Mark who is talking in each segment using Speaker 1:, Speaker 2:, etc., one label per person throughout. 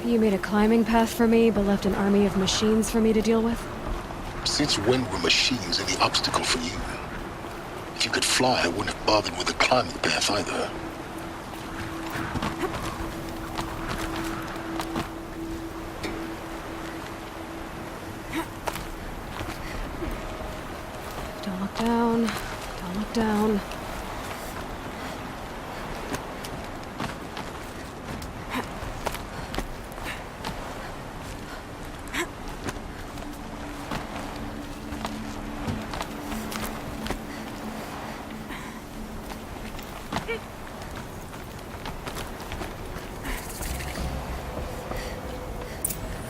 Speaker 1: You made a climbing path for me, but left an army of machines for me to deal with?
Speaker 2: Since when were machines any obstacle for you? If you could fly, I wouldn't have bothered with a climbing path either.
Speaker 1: Don't look down. Don't look down.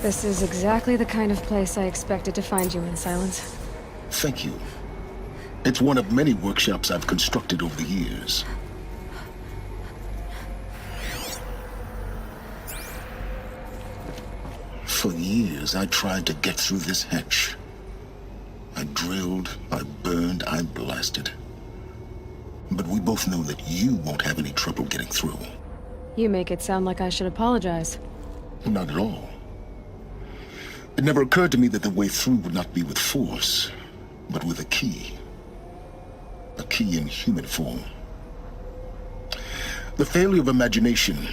Speaker 1: This is exactly the kind of place I expected to find you in, Silence.
Speaker 2: Thank you. It's one of many workshops I've constructed over the years. For years, I tried to get through this hatch. I drilled, I burned, I blasted. But we both know that you won't have any trouble getting through.
Speaker 1: You make it sound like I should apologize.
Speaker 2: Not at all. It never occurred to me that the way through would not be with force, but with a key. A key in human form. The failure of imagination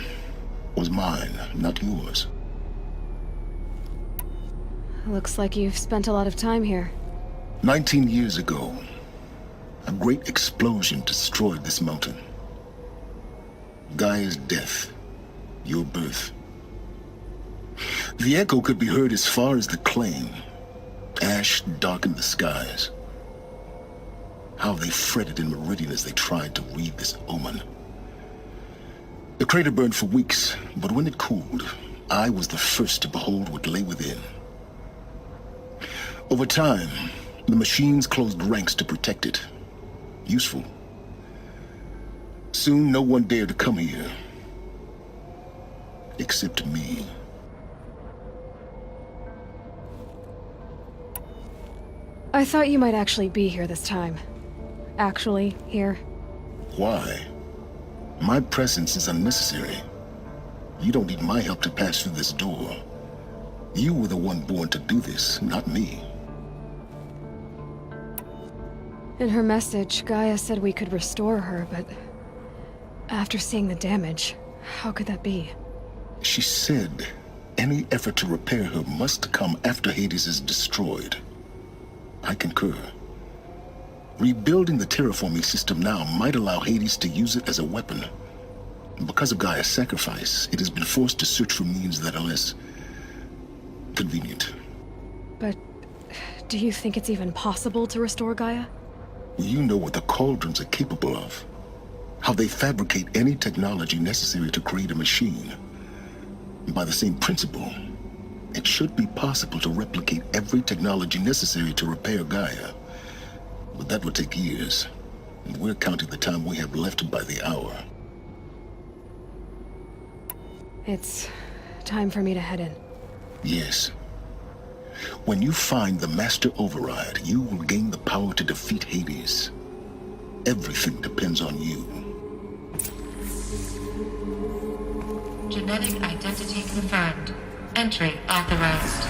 Speaker 2: was mine, not yours.
Speaker 1: Looks like you've spent a lot of time here.
Speaker 2: 19 years ago, a great explosion destroyed this mountain. Gaia's death, your birth. The echo could be heard as far as the claim. Ash darkened the skies. How they fretted in Meridian as they tried to read this omen. The crater burned for weeks, but when it cooled, I was the first to behold what lay within. Over time, the machines closed ranks to protect it. Useful. Soon, no one dared to come here. Except me.
Speaker 1: I thought you might actually be here this time. Actually, here.
Speaker 2: Why? My presence is unnecessary. You don't need my help to pass through this door. You were the one born to do this, not me.
Speaker 1: In her message, Gaia said we could restore her, but... after seeing the damage, how could that be?
Speaker 2: She said any effort to repair her must come after Hades is destroyed. I concur. Rebuilding the terraforming system now might allow Hades to use it as a weapon. Because of Gaia's sacrifice, it has been forced to search for means that are less convenient.
Speaker 1: But do you think it's even possible to restore Gaia?
Speaker 2: You know what the Cauldrons are capable of. How they fabricate any technology necessary to create a machine. By the same principle, it should be possible to replicate every technology necessary to repair Gaia. But that would take years, and we're counting the time we have left by the hour.
Speaker 1: It's time for me to head in.
Speaker 2: Yes. When you find the Master Override, you will gain the power to defeat Hades. Everything depends on you.
Speaker 3: Genetic identity confirmed. Entry authorized.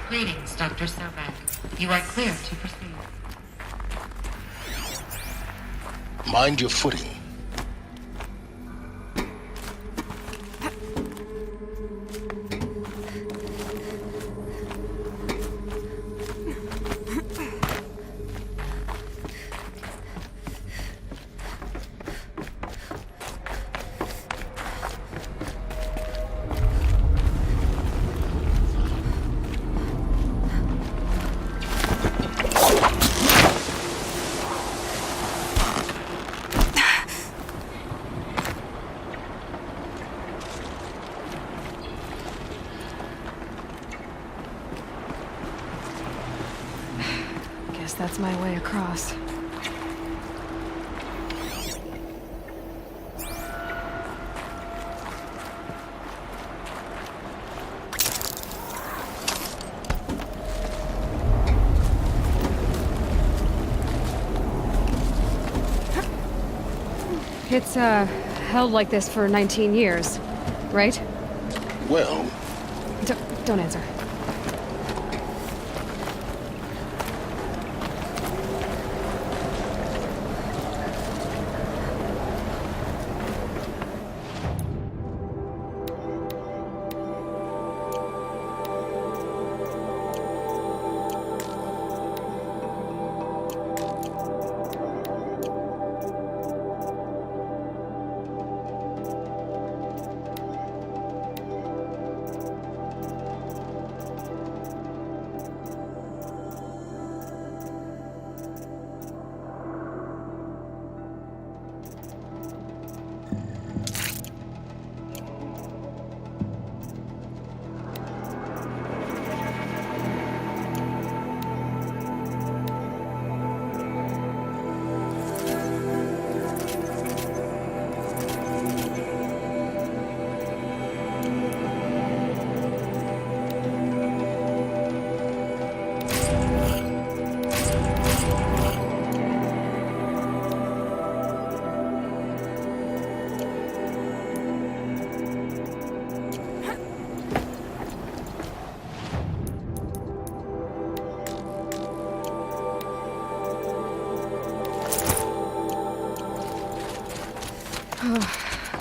Speaker 3: Greetings, Dr. Sobek. You are clear to proceed.
Speaker 2: Mind your footing.
Speaker 1: That's my way across. It's, held like this for 19 years, right?
Speaker 2: Well,
Speaker 1: Don't answer.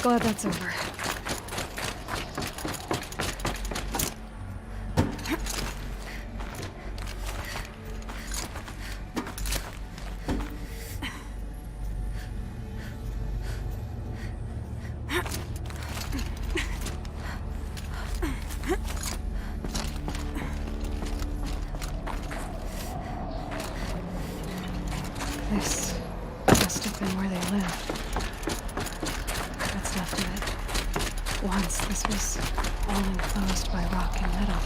Speaker 1: Glad that's over. This must have been where they lived. What's left of it. Once this was all enclosed by rock and metal.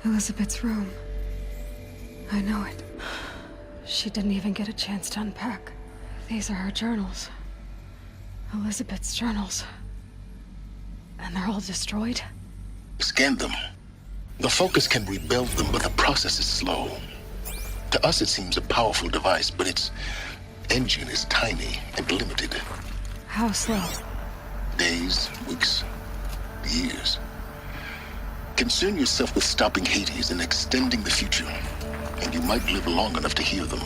Speaker 1: Elizabeth's room. I know it. She didn't even get a chance to unpack. These are her journals. Elizabeth's journals. And they're all destroyed?
Speaker 2: Scan them. The Focus can rebuild them, but the process is slow. To us, it seems a powerful device, but its engine is tiny and limited.
Speaker 1: How slow?
Speaker 2: Days, weeks, years. Concern yourself with stopping Hades and extending the future, and you might live long enough to hear them.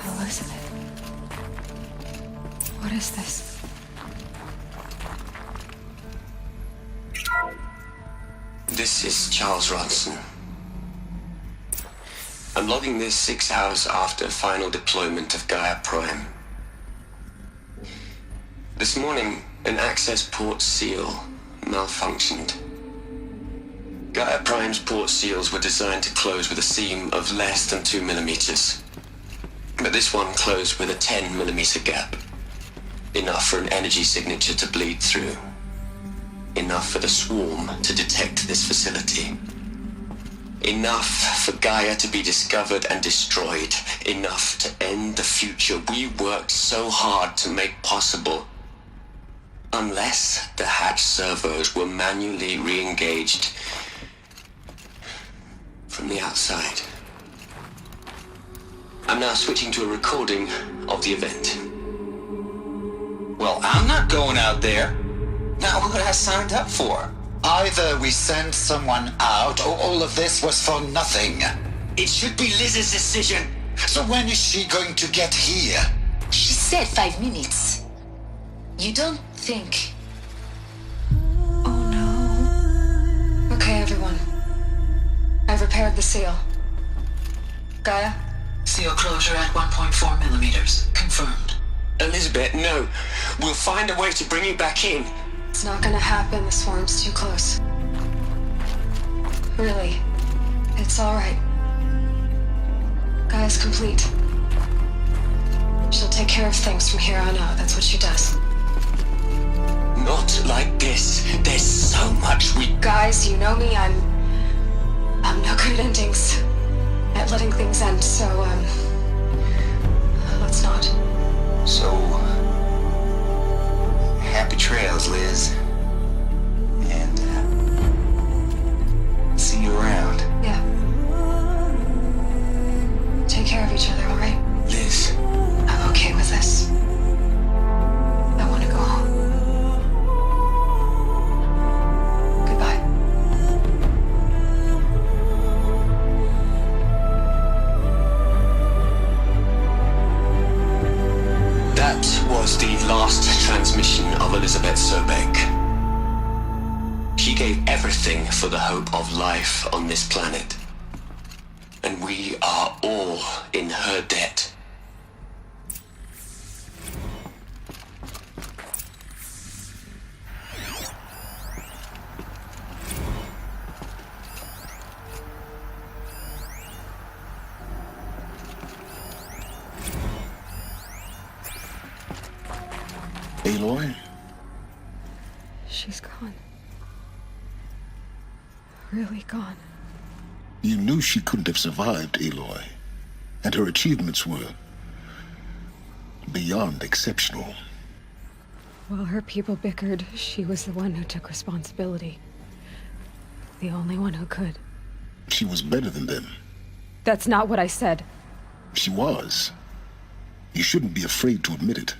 Speaker 1: Elizabeth. What is this?
Speaker 4: This is Charles Ronson. I'm logging this 6 hours after final deployment of Gaia Prime. This morning, an access port seal malfunctioned. Gaia Prime's port seals were designed to close with a seam of less than 2 millimeters. But this one closed with a 10 millimeter gap. Enough for an energy signature to bleed through. Enough for the swarm to detect this facility. Enough for Gaia to be discovered and destroyed. Enough to end the future we worked so hard to make possible. Unless the hatch servos were manually re-engaged from the outside. I'm now switching to a recording of the event.
Speaker 5: Well, I'm not going out there. Not what I signed up for. Either we send someone out, or all of this was for nothing. It should be Liz's decision. So when is she going to get here?
Speaker 6: She said 5 minutes. You don't think...
Speaker 1: Oh no. Okay, everyone. I've repaired the seal. Gaia?
Speaker 6: Seal closure at 1.4 millimeters. Confirmed.
Speaker 4: Elizabeth, no. We'll find a way to bring you back in.
Speaker 1: It's not gonna happen. The swarm's too close. Really. It's alright. Gaia's complete. She'll take care of things from here on out. That's what she does.
Speaker 4: Not like this. There's so much we...
Speaker 1: Guys, you know me, I'm not good at endings. At letting things end, so, let's not.
Speaker 5: So, happy trails, Liz. And, see you around.
Speaker 1: Yeah. Take care of each other, alright?
Speaker 4: Liz,
Speaker 1: I'm okay with this. I want to go home. Goodbye.
Speaker 4: that was the last transmission of Elizabeth Sobek. She gave everything for the hope of life on this planet. And we are all in her debt.
Speaker 2: Aloy?
Speaker 1: She's gone. Really gone.
Speaker 2: You knew she couldn't have survived, Aloy. And her achievements were beyond exceptional.
Speaker 1: While her people bickered, she was the one who took responsibility. The only one who could.
Speaker 2: She was better than them.
Speaker 1: That's not what I said.
Speaker 2: She was. You shouldn't be afraid to admit it.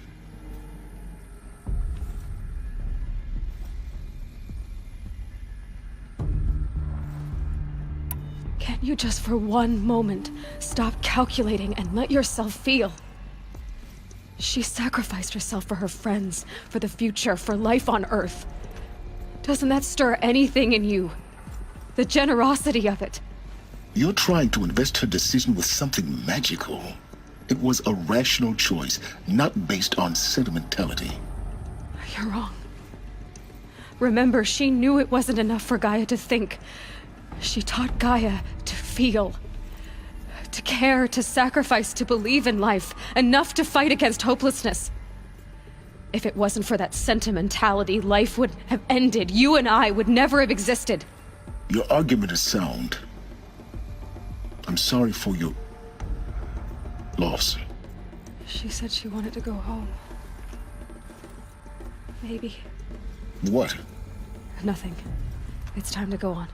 Speaker 1: Can't you just for one moment stop calculating and let yourself feel? She sacrificed herself for her friends, for the future, for life on Earth. Doesn't that stir anything in you? The generosity of it.
Speaker 2: You're trying to invest her decision with something magical. It was a rational choice, not based on sentimentality.
Speaker 1: You're wrong. Remember, she knew it wasn't enough for Gaia to think. She taught Gaia to feel. To care, to sacrifice, to believe in life. Enough to fight against hopelessness. If it wasn't for that sentimentality, life would have ended. You and I would never have existed.
Speaker 2: Your argument is sound. I'm sorry for your loss.
Speaker 1: She said she wanted to go home. Maybe.
Speaker 2: What?
Speaker 1: Nothing. It's time to go on.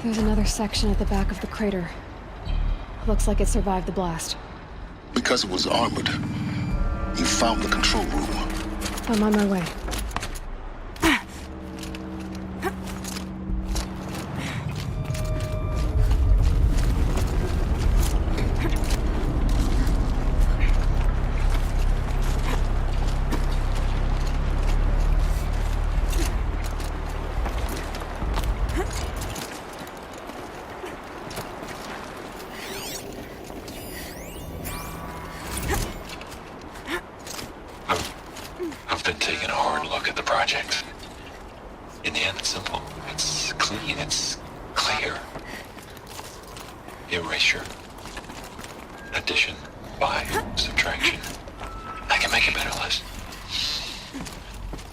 Speaker 1: There's another section at the back of the crater. Looks like it survived the blast.
Speaker 2: Because it was armored, you found the control room.
Speaker 1: I'm on my way.
Speaker 7: I've been taking a hard look at the project. In the end, it's simple. It's clean. It's clear. Erasure. Addition. By. Subtraction. I can make a better list.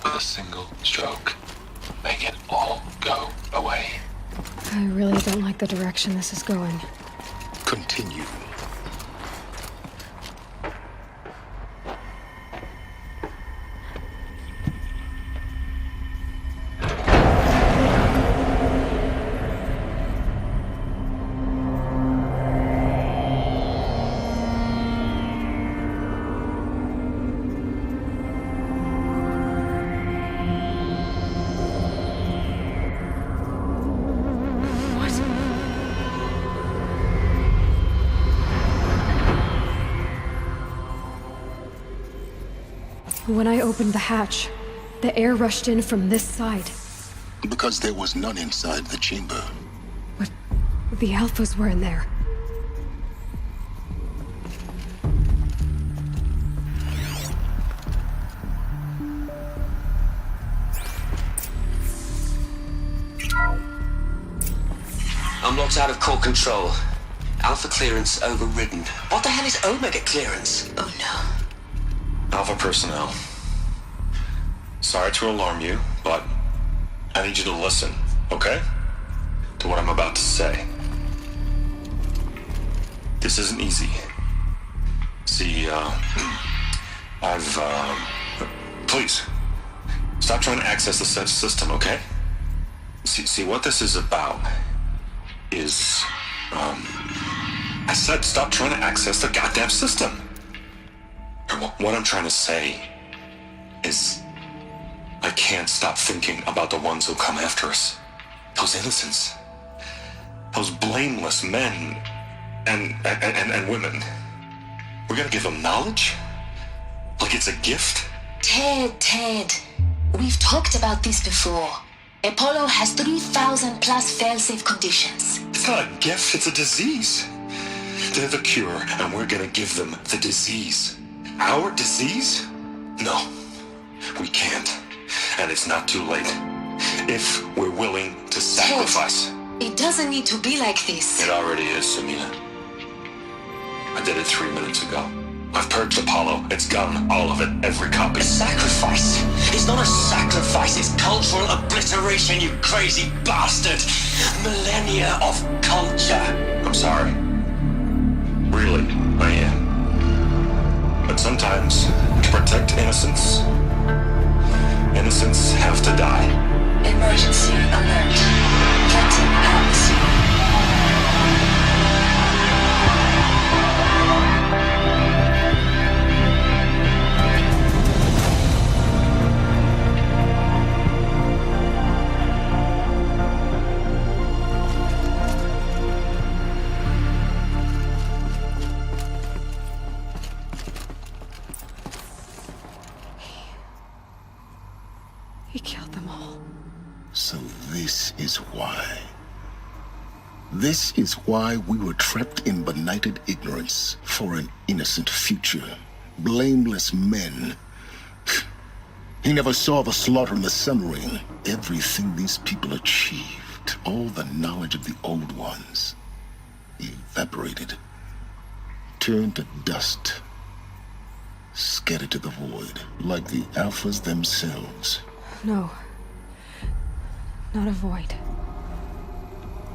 Speaker 7: With a single stroke. Make it all go away.
Speaker 1: I really don't like the direction this is going.
Speaker 2: Continue.
Speaker 1: When I opened the hatch, the air rushed in from this side.
Speaker 2: Because there was none inside the chamber.
Speaker 1: But the Alphas were in there.
Speaker 4: I'm locked out of core control. Alpha clearance overridden. What the hell is Omega clearance?
Speaker 6: Oh no.
Speaker 7: Alpha personnel. Sorry to alarm you, but I need you to listen, okay? To what I'm about to say. This isn't easy. See, please, stop trying to access the system, okay? See, what this is about is, I said stop trying to access the goddamn system. What I'm trying to say is I can't stop thinking about the ones who come after us. Those innocents. Those blameless men and women. We're gonna give them knowledge? Like it's a gift?
Speaker 6: Ted. We've talked about this before. Apollo has 3,000 plus fail-safe conditions.
Speaker 7: It's not a gift, it's a disease. They're the cure, and we're gonna give them the disease. Our disease? No, we can't. And it's not too late. If we're willing to sacrifice.
Speaker 6: Ted, it doesn't need to be like this.
Speaker 7: It already is, Samina. I did it 3 minutes ago. I've purged Apollo. It's gone. All of it. Every copy.
Speaker 4: A sacrifice? It's not a sacrifice, it's cultural obliteration, you crazy bastard! Millennia of culture!
Speaker 7: I'm sorry. Really, I am. But sometimes, to protect innocence, innocents have to die.
Speaker 6: Emergency alert. Captain Alice.
Speaker 1: He killed them all.
Speaker 2: So this is why. This is why we were trapped in benighted ignorance for an innocent future. Blameless men. He never saw the slaughter in the Sun Ring. Everything these people achieved, all the knowledge of the old ones, evaporated, turned to dust, scattered to the void, like the Alphas themselves.
Speaker 1: No. Not a void.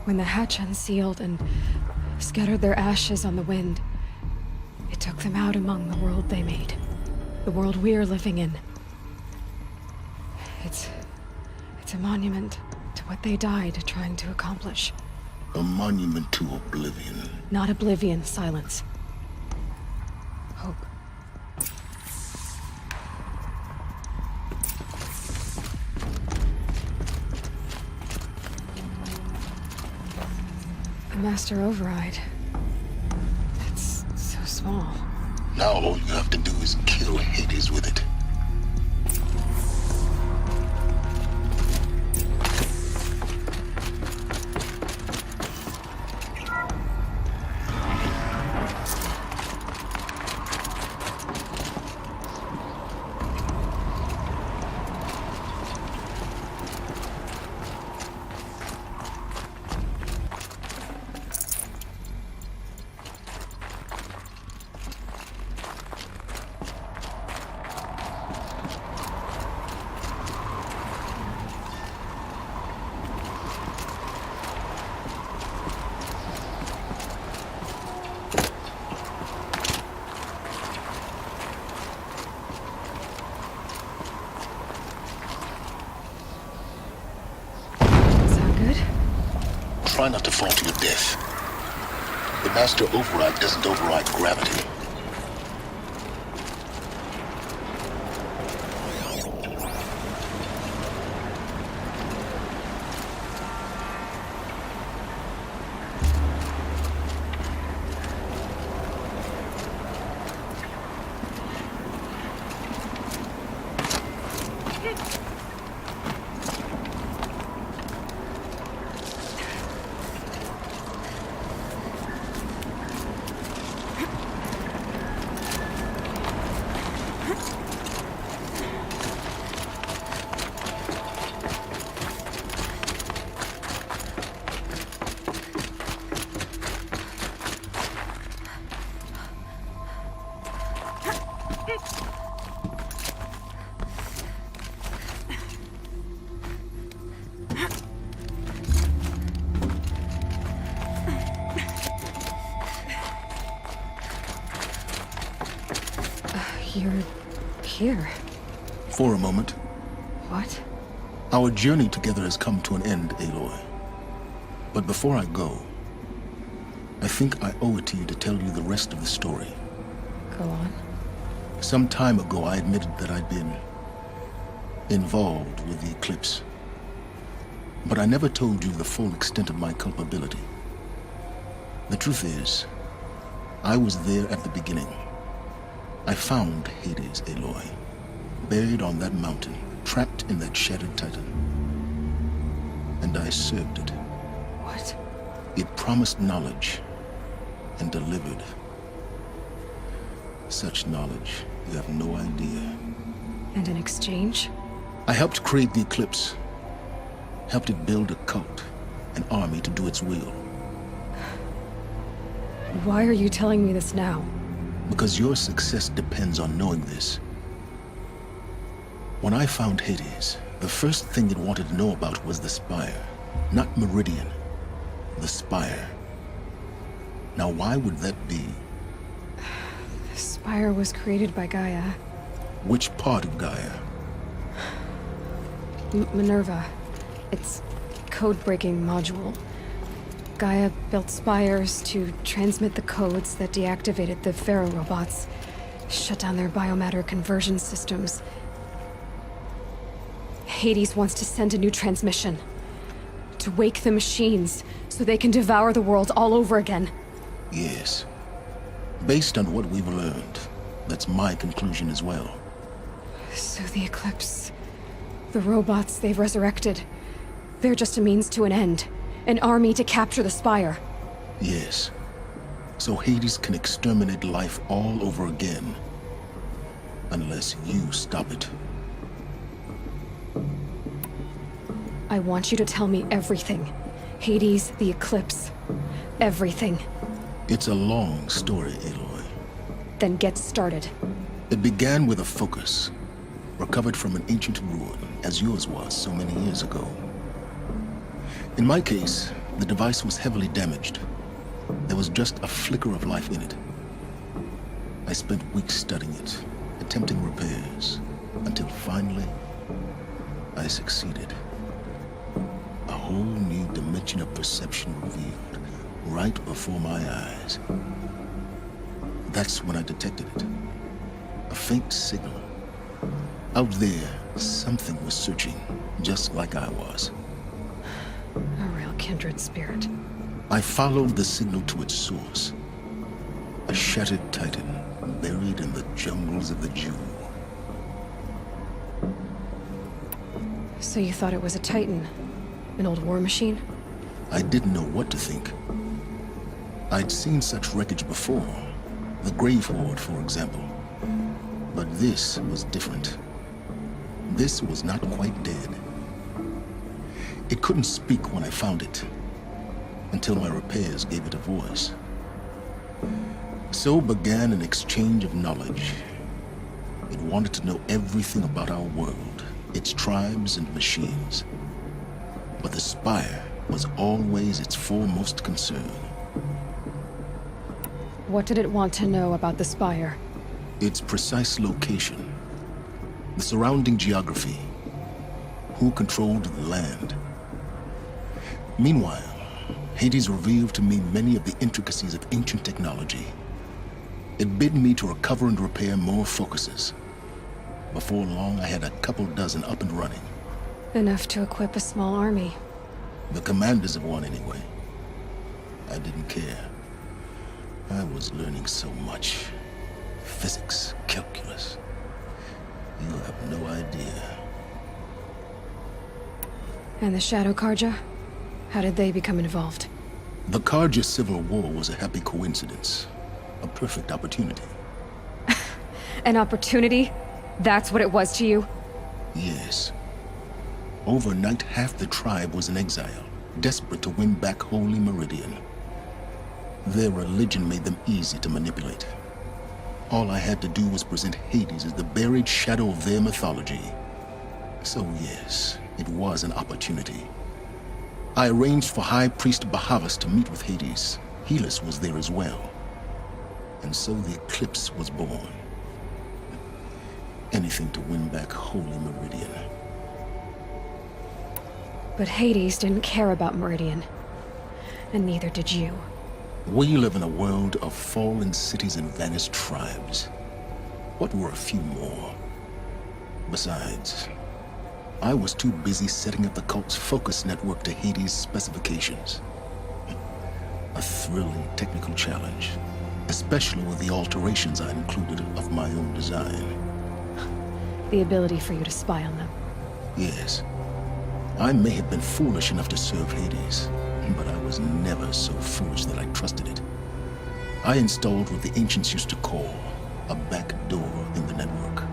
Speaker 1: When the hatch unsealed and scattered their ashes on the wind, it took them out among the world they made. The world we're living in. It's a monument to what they died trying to accomplish.
Speaker 2: A monument to oblivion.
Speaker 1: Not oblivion, silence. Master Override. It's so small.
Speaker 2: Now all you have to do is kill Hades with it. Try not to fall to your death. The Master Override doesn't override gravity.
Speaker 1: You're here.
Speaker 2: For a moment.
Speaker 1: What?
Speaker 2: Our journey together has come to an end, Aloy. But before I go, I think I owe it to you to tell you the rest of the story.
Speaker 1: Go on.
Speaker 2: Some time ago, I admitted that I'd been involved with the eclipse. But I never told you the full extent of my culpability. The truth is, I was there at the beginning. I found Hades, Aloy, buried on that mountain, trapped in that shattered titan. And I served it.
Speaker 1: What?
Speaker 2: It promised knowledge and delivered. Such knowledge, you have no idea.
Speaker 1: And in exchange?
Speaker 2: I helped create the eclipse. Helped it build a cult, an army to do its will.
Speaker 1: Why are you telling me this now?
Speaker 2: Because your success depends on knowing this. When I found Hades, the first thing it wanted to know about was the Spire. Not Meridian. The Spire. Now why would that be?
Speaker 1: The Spire was created by Gaia.
Speaker 2: Which part of Gaia?
Speaker 1: Minerva. It's code-breaking module. Gaia built spires to transmit the codes that deactivated the Pharaoh robots, shut down their biomatter conversion systems. Hades wants to send a new transmission. To wake the machines, so they can devour the world all over again.
Speaker 2: Yes. Based on what we've learned, that's my conclusion as well.
Speaker 1: So the Eclipse... the robots they've resurrected... they're just a means to an end. An army to capture the Spire.
Speaker 2: Yes. So Hades can exterminate life all over again. Unless you stop it.
Speaker 1: I want you to tell me everything. Hades, the Eclipse. Everything.
Speaker 2: It's a long story, Aloy.
Speaker 1: Then get started.
Speaker 2: It began with a focus. Recovered from an ancient ruin, as yours was so many years ago. In my case, the device was heavily damaged. There was just a flicker of life in it. I spent weeks studying it, attempting repairs, until finally, I succeeded. A whole new dimension of perception revealed, right before my eyes. That's when I detected it. A faint signal. Out there, something was searching, just like I was.
Speaker 1: A real kindred spirit.
Speaker 2: I followed the signal to its source. A shattered titan buried in the jungles of the Jew.
Speaker 1: So you thought it was a Titan? An old war machine?
Speaker 2: I didn't know what to think. I'd seen such wreckage before. The Grave Horde, for example. But this was different. This was not quite dead. It couldn't speak when I found it, until my repairs gave it a voice. So began an exchange of knowledge. It wanted to know everything about our world, its tribes and machines. But the Spire was always its foremost concern.
Speaker 1: What did it want to know about the Spire?
Speaker 2: Its precise location, the surrounding geography, who controlled the land. Meanwhile, Hades revealed to me many of the intricacies of ancient technology. It bid me to recover and repair more focuses. Before long, I had a couple dozen up and running.
Speaker 1: Enough to equip a small army.
Speaker 2: The commanders of one, anyway. I didn't care. I was learning so much. Physics, calculus. You have no idea.
Speaker 1: And the Shadow Karja? How did they become involved?
Speaker 2: The Karja Civil War was a happy coincidence. A perfect opportunity.
Speaker 1: An opportunity? That's what it was to you?
Speaker 2: Yes. Overnight, half the tribe was in exile, desperate to win back Holy Meridian. Their religion made them easy to manipulate. All I had to do was present Hades as the buried shadow of their mythology. So yes, it was an opportunity. I arranged for High Priest Bahavas to meet with Hades. Helis was there as well. And so the eclipse was born. Anything to win back Holy Meridian.
Speaker 1: But Hades didn't care about Meridian. And neither did you.
Speaker 2: We live in a world of fallen cities and vanished tribes. What were a few more? Besides, I was too busy setting up the cult's focus network to Hades' specifications. A thrilling technical challenge, especially with the alterations I included of my own design.
Speaker 1: The ability for you to spy on them.
Speaker 2: Yes. I may have been foolish enough to serve Hades, but I was never so foolish that I trusted it. I installed what the ancients used to call a back door in the network.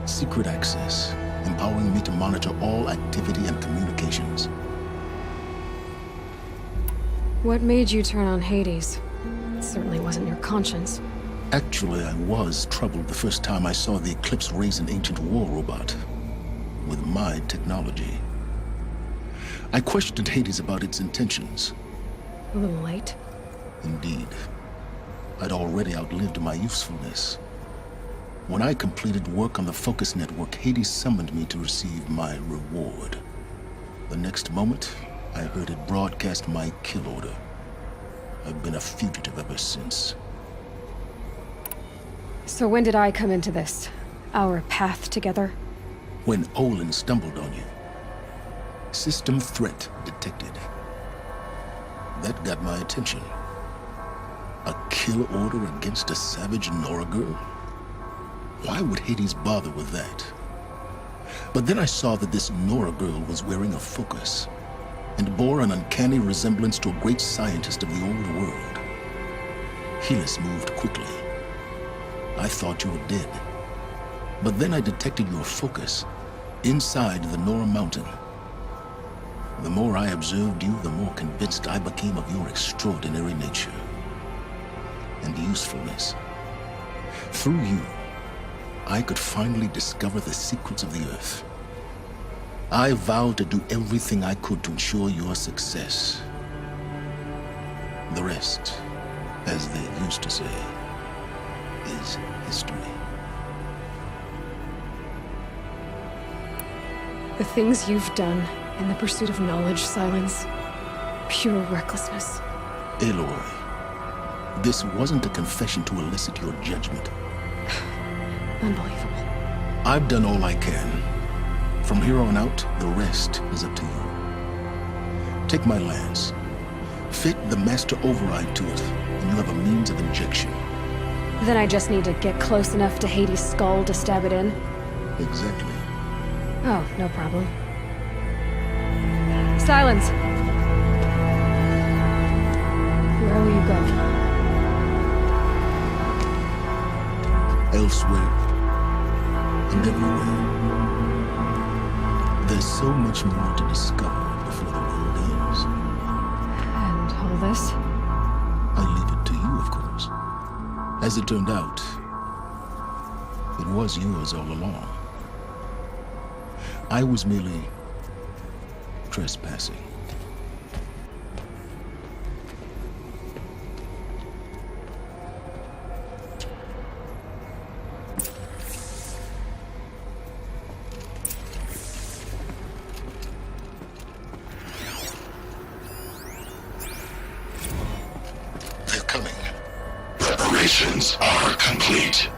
Speaker 2: Secret access, empowering me to monitor all activity and communications.
Speaker 1: What made you turn on Hades? It certainly wasn't your conscience.
Speaker 2: Actually, I was troubled the first time I saw the Eclipse raise an ancient war robot with my technology. I questioned Hades about its intentions.
Speaker 1: A little late.
Speaker 2: Indeed. I'd already outlived my usefulness. When I completed work on the Focus Network, Hades summoned me to receive my reward. The next moment, I heard it broadcast my kill order. I've been a fugitive ever since.
Speaker 1: So when did I come into this? Our path together?
Speaker 2: When Olin stumbled on you. System threat detected. That got my attention. A kill order against a savage Nora girl? Why would Hades bother with that? But then I saw that this Nora girl was wearing a focus and bore an uncanny resemblance to a great scientist of the old world. Helis moved quickly. I thought you were dead. But then I detected your focus inside the Nora mountain. The more I observed you, the more convinced I became of your extraordinary nature and usefulness. Through you, I could finally discover the secrets of the Earth. I vowed to do everything I could to ensure your success. The rest, as they used to say, is history.
Speaker 1: The things you've done in the pursuit of knowledge, Silence. Pure recklessness.
Speaker 2: Aloy, this wasn't a confession to elicit your judgment.
Speaker 1: Unbelievable.
Speaker 2: I've done all I can. From here on out, the rest is up to you. Take my lance. Fit the master override to it, and you have a means of injection.
Speaker 1: Then I just need to get close enough to Hades' skull to stab it in?
Speaker 2: Exactly.
Speaker 1: Oh, no problem. Silence! Where will you go?
Speaker 2: Elsewhere. And everywhere. There's so much more to discover before the world ends.
Speaker 1: And all this?
Speaker 2: I leave it to you, of course. As it turned out, it was yours all along. I was merely trespassing. They're coming.
Speaker 7: Preparations are complete.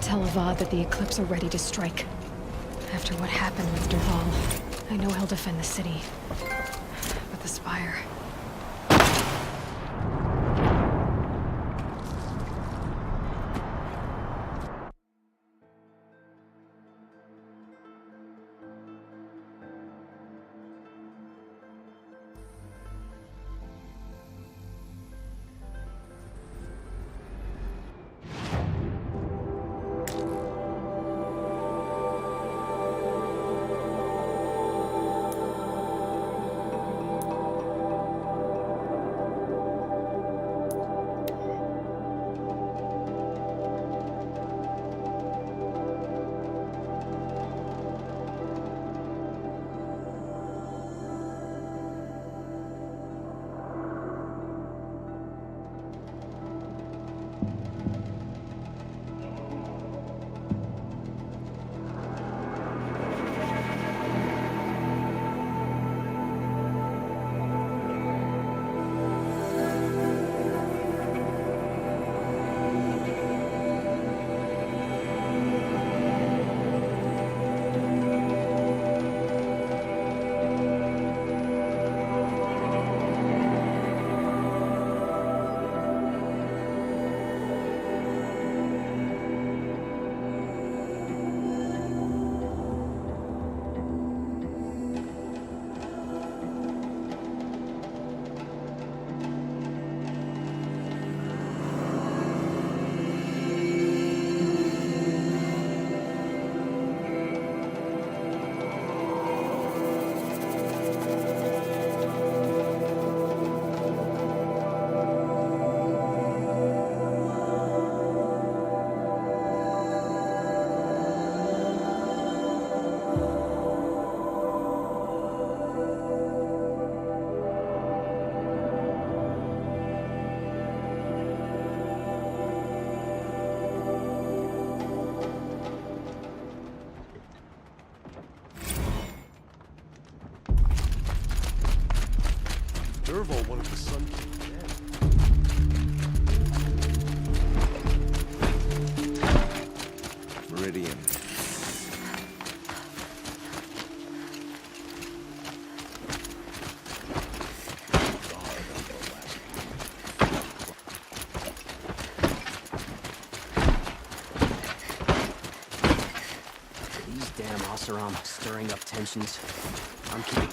Speaker 1: Tell Avad that the Eclipse are ready to strike. After what happened with Derval, I know he'll defend the city. But the Spire...
Speaker 8: Derval wanted the Sun King dead. Meridian.
Speaker 9: These damn Oseram stirring up tensions. I'm keeping...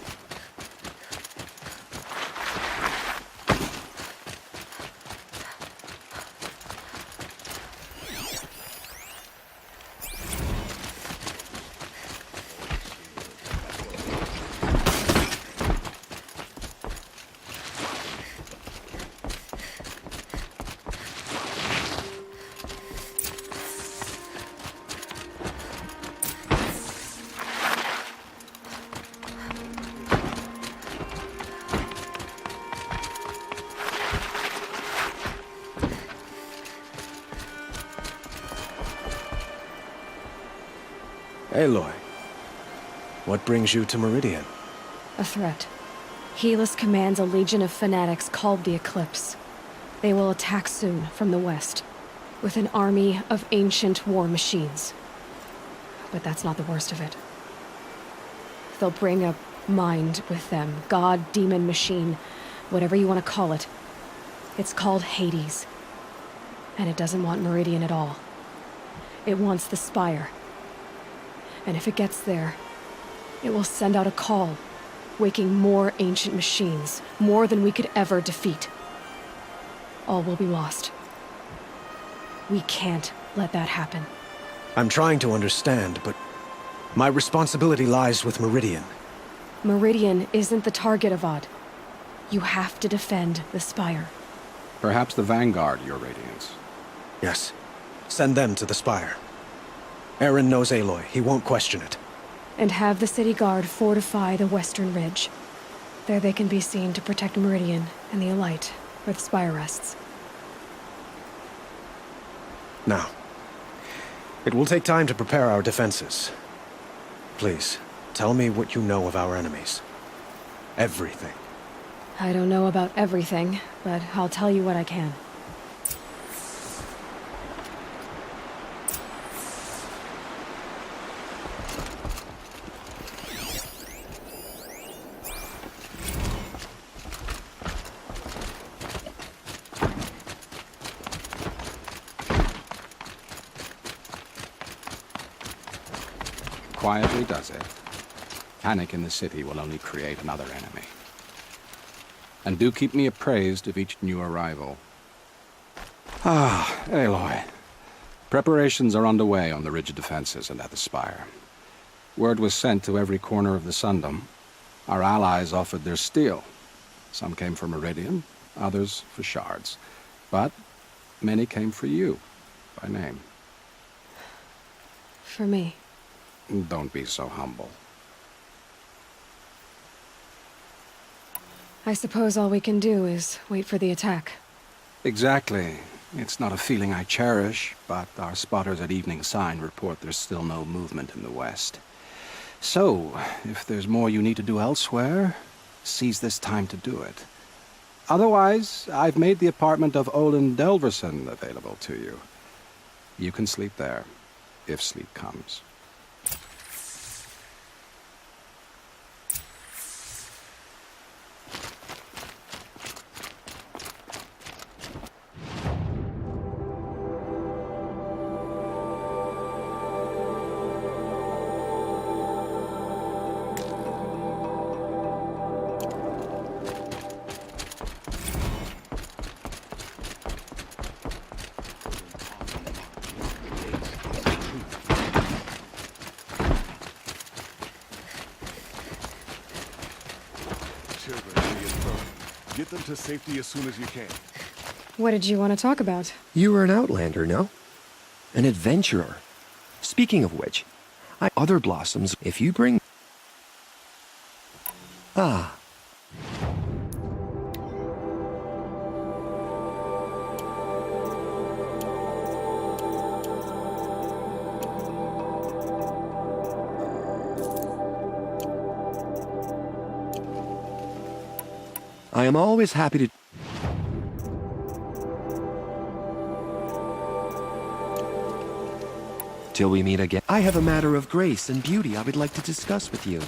Speaker 10: Aloy, what brings you to Meridian?
Speaker 1: A threat. Helis commands a legion of fanatics called the Eclipse. They will attack soon from the west, with an army of ancient war machines. But that's not the worst of it. They'll bring a mind with them, god, demon, machine, whatever you want to call it. It's called Hades. And it doesn't want Meridian at all. It wants the Spire. And if it gets there, it will send out a call, waking more ancient machines, more than we could ever defeat. All will be lost. We can't let that happen.
Speaker 10: I'm trying to understand, but my responsibility lies with Meridian.
Speaker 1: Meridian isn't the target, Avad. You have to defend the Spire.
Speaker 11: Perhaps the Vanguard, Your Radiance.
Speaker 10: Yes. Send them to the Spire. Aaron knows Aloy. He won't question it.
Speaker 1: And have the city guard fortify the western ridge. There they can be seen to protect Meridian and the Elite, where the Spire rests.
Speaker 10: Now, it will take time to prepare our defenses. Please, tell me what you know of our enemies. Everything.
Speaker 1: I don't know about everything, but I'll tell you what I can.
Speaker 11: Quietly does it. Panic in the city will only create another enemy. And do keep me appraised of each new arrival. Aloy. Preparations are underway on the ridge defenses and at the Spire. Word was sent to every corner of the Sundom. Our allies offered their steel. Some came for Meridian, others for shards. But many came for you, by name.
Speaker 1: For me.
Speaker 11: Don't be so humble.
Speaker 1: I suppose all we can do is wait for the attack.
Speaker 11: Exactly. It's not a feeling I cherish, but our spotters at Evening Sign report there's still no movement in the west. So, if there's more you need to do elsewhere, seize this time to do it. Otherwise, I've made the apartment of Olin Delverson available to you. You can sleep there, if sleep comes.
Speaker 8: Get them to safety as soon as you can.
Speaker 1: What did you want to talk about?
Speaker 9: You were an outlander, no? An adventurer. Speaking of which, other blossoms, if you bring... Ah. I am always happy to... Till we meet again. I have a matter of grace and beauty I would like to discuss with you.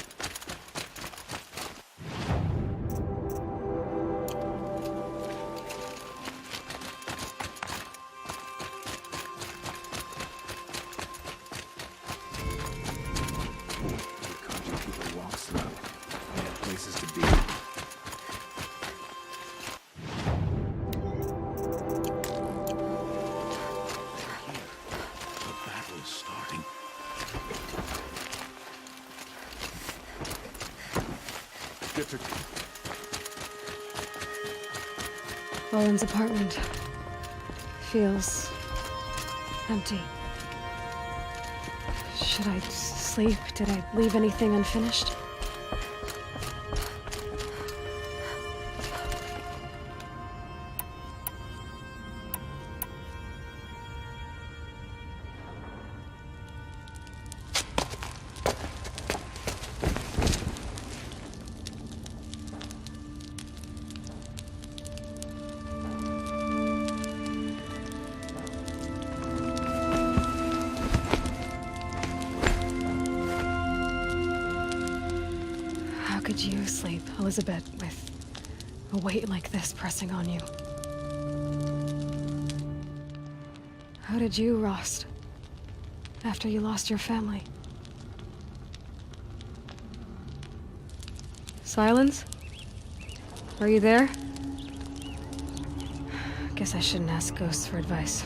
Speaker 1: Olin's apartment feels empty. Should I sleep? Did I leave anything unfinished? sleep, Elizabeth, with a weight like this pressing on you? How did you, Rost? After you lost your family? Silence? Are you there? Guess I shouldn't ask ghosts for advice.